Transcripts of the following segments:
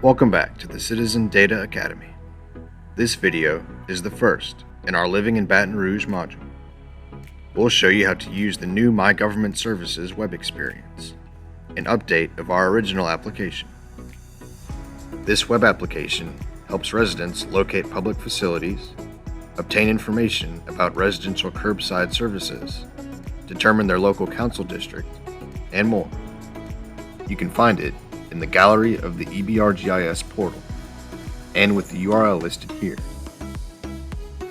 Welcome back to the Citizen Data Academy. This video is the first in our Living in Baton Rouge module. We'll show you how to use the new My Government Services web experience, an update of our original application. This web application helps residents locate public facilities, obtain information about residential curbside services, determine their local council district, and more. You can find it in the gallery of the EBRGIS portal and with the URL listed here.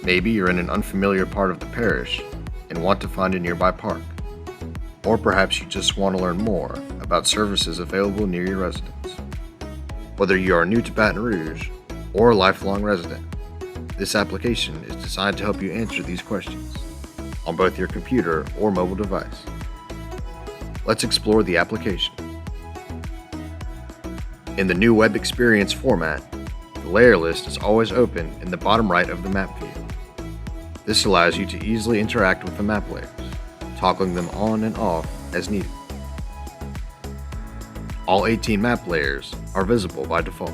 Maybe you're in an unfamiliar part of the parish and want to find a nearby park, or perhaps you just want to learn more about services available near your residence. Whether you are new to Baton Rouge or a lifelong resident, this application is designed to help you answer these questions on both your computer or mobile device. Let's explore the application. In the new web experience format, the layer list is always open in the bottom right of the map view. This allows you to easily interact with the map layers, toggling them on and off as needed. All 18 map layers are visible by default.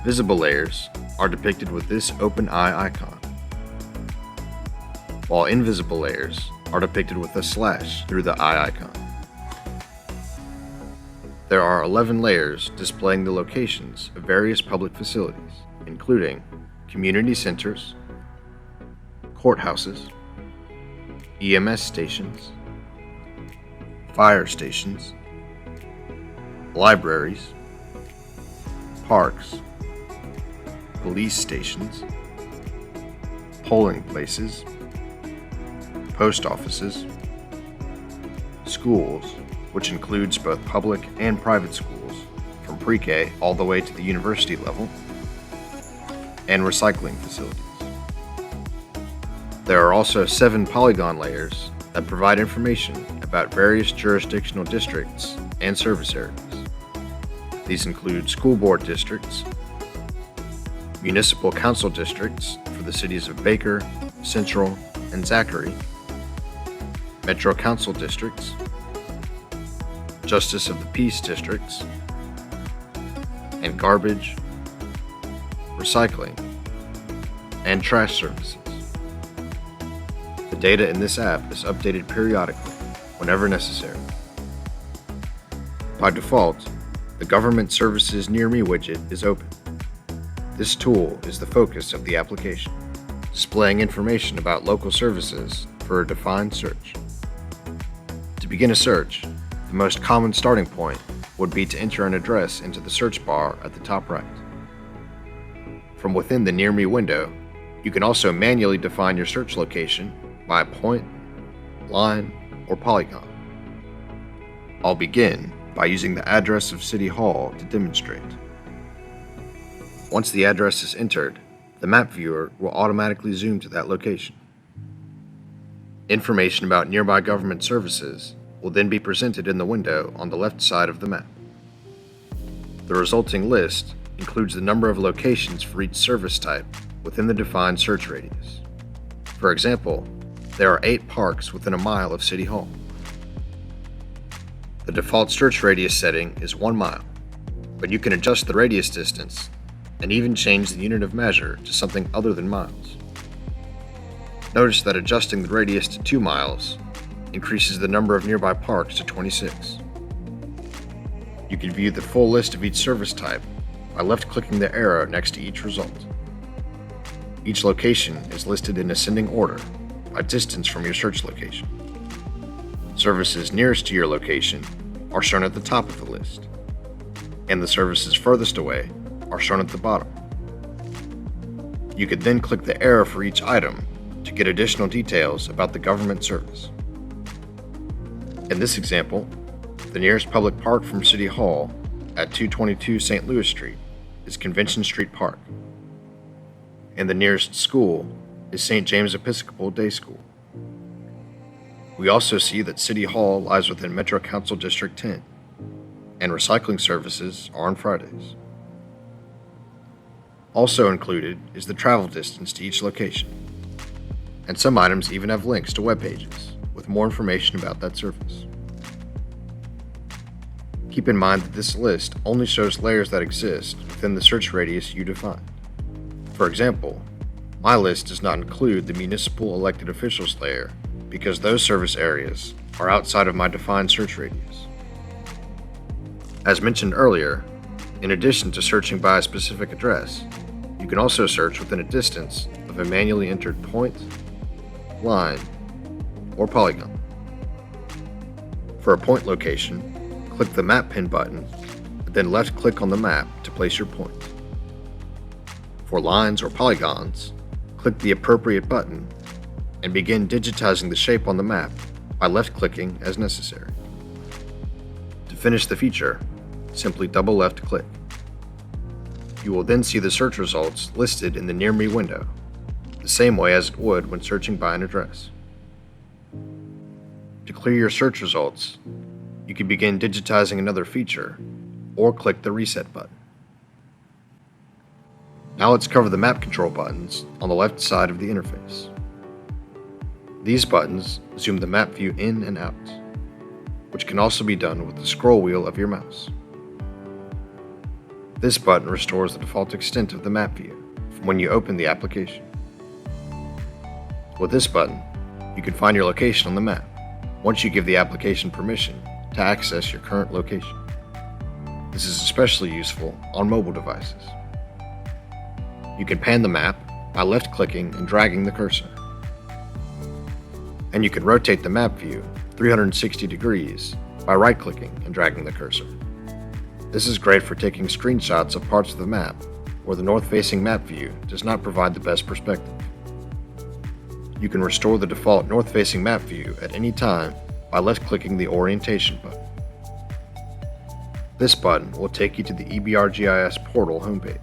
Visible layers are depicted with this open eye icon, while invisible layers are depicted with a slash through the eye icon. There are 11 layers displaying the locations of various public facilities, including community centers, courthouses, EMS stations, fire stations, libraries, parks, police stations, polling places, post offices, schools, which includes both public and private schools, from pre-K all the way to the university level, and recycling facilities. There are also 7 polygon layers that provide information about various jurisdictional districts and service areas. These include school board districts, municipal council districts for the cities of Baker, Central, and Zachary, metro council districts, Justice of the Peace districts, and garbage, recycling, and trash services. The data in this app is updated periodically whenever necessary. By default, the Government Services Near Me widget is open. This tool is the focus of the application, displaying information about local services for a defined search. To begin a search, the most common starting point would be to enter an address into the search bar at the top right. From within the Near Me window, you can also manually define your search location by a point, line, or polygon. I'll begin by using the address of City Hall to demonstrate. Once the address is entered, the map viewer will automatically zoom to that location. Information about nearby government services will then be presented in the window on the left side of the map. The resulting list includes the number of locations for each service type within the defined search radius. For example, there are 8 parks within a mile of City Hall. The default search radius setting is 1 mile, but you can adjust the radius distance and even change the unit of measure to something other than miles. Notice that adjusting the radius to 2 miles increases the number of nearby parks to 26. You can view the full list of each service type by left-clicking the arrow next to each result. Each location is listed in ascending order by distance from your search location. Services nearest to your location are shown at the top of the list, and the services furthest away are shown at the bottom. You could then click the arrow for each item to get additional details about the government service. In this example, the nearest public park from City Hall at 222 St. Louis Street is Convention Street Park, and the nearest school is St. James Episcopal Day School. We also see that City Hall lies within Metro Council District 10, and recycling services are on Fridays. Also included is the travel distance to each location, and some items even have links to web pages with more information about that service. Keep in mind that this list only shows layers that exist within the search radius you define. For example, my list does not include the municipal elected officials layer because those service areas are outside of my defined search radius. As mentioned earlier, in addition to searching by a specific address, you can also search within a distance of a manually entered point, line, or polygon. For a point location, click the Map Pin button, and then left-click on the map to place your point. For lines or polygons, click the appropriate button and begin digitizing the shape on the map by left-clicking as necessary. To finish the feature, simply double left-click. You will then see the search results listed in the Near Me window, the same way as it would when searching by an address. To clear your search results, you can begin digitizing another feature or click the Reset button. Now let's cover the map control buttons on the left side of the interface. These buttons zoom the map view in and out, which can also be done with the scroll wheel of your mouse. This button restores the default extent of the map view from when you open the application. With this button, you can find your location on the map once you give the application permission to access your current location. This is especially useful on mobile devices. You can pan the map by left-clicking and dragging the cursor. And you can rotate the map view 360 degrees by right-clicking and dragging the cursor. This is great for taking screenshots of parts of the map where the north-facing map view does not provide the best perspective. You can restore the default north-facing map view at any time by left-clicking the Orientation button. This button will take you to the EBRGIS portal homepage.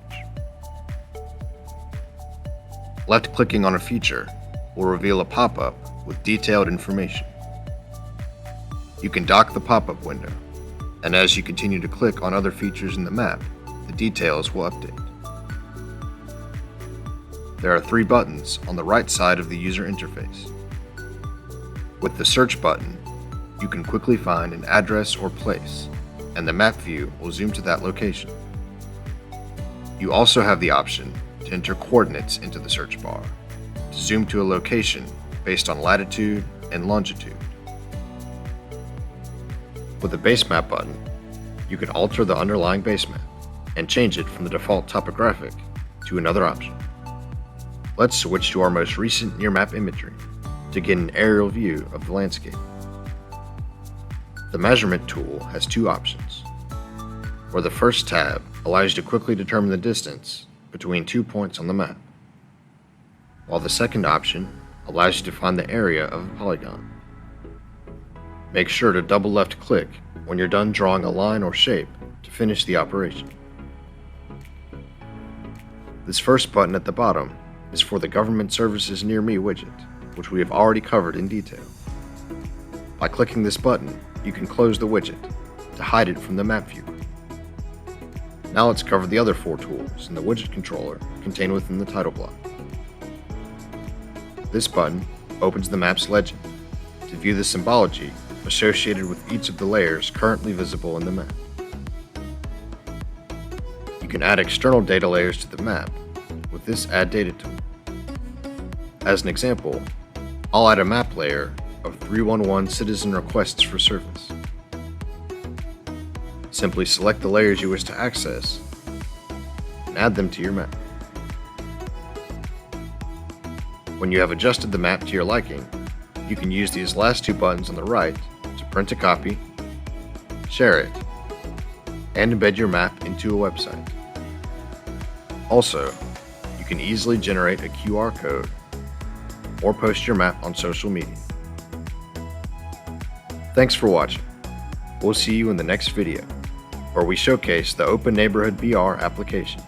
Left-clicking on a feature will reveal a pop-up with detailed information. You can dock the pop-up window, and as you continue to click on other features in the map, the details will update. There are 3 buttons on the right side of the user interface. With the Search button, you can quickly find an address or place, and the map view will zoom to that location. You also have the option to enter coordinates into the search bar, to zoom to a location based on latitude and longitude. With the Base Map button, you can alter the underlying base map and change it from the default topographic to another option. Let's switch to our most recent near-map imagery to get an aerial view of the landscape. The Measurement tool has 2 options, where the first tab allows you to quickly determine the distance between 2 points on the map, while the second option allows you to find the area of a polygon. Make sure to double left-click when you're done drawing a line or shape to finish the operation. This first button at the bottom is for the Government Services Near Me widget, which we have already covered in detail. By clicking this button, you can close the widget to hide it from the map view. Now let's cover the other 4 tools in the Widget Controller contained within the title block. This button opens the map's legend to view the symbology associated with each of the layers currently visible in the map. You can add external data layers to the map with this Add Data tool. As an example, I'll add a map layer of 311 citizen requests for service. Simply select the layers you wish to access and add them to your map. When you have adjusted the map to your liking, you can use these last 2 buttons on the right to print a copy, share it, and embed your map into a website. Also, you can easily generate a QR code or post your map on social media. Thanks for watching. We'll see you in the next video, where we showcase the Open Neighborhood BR application.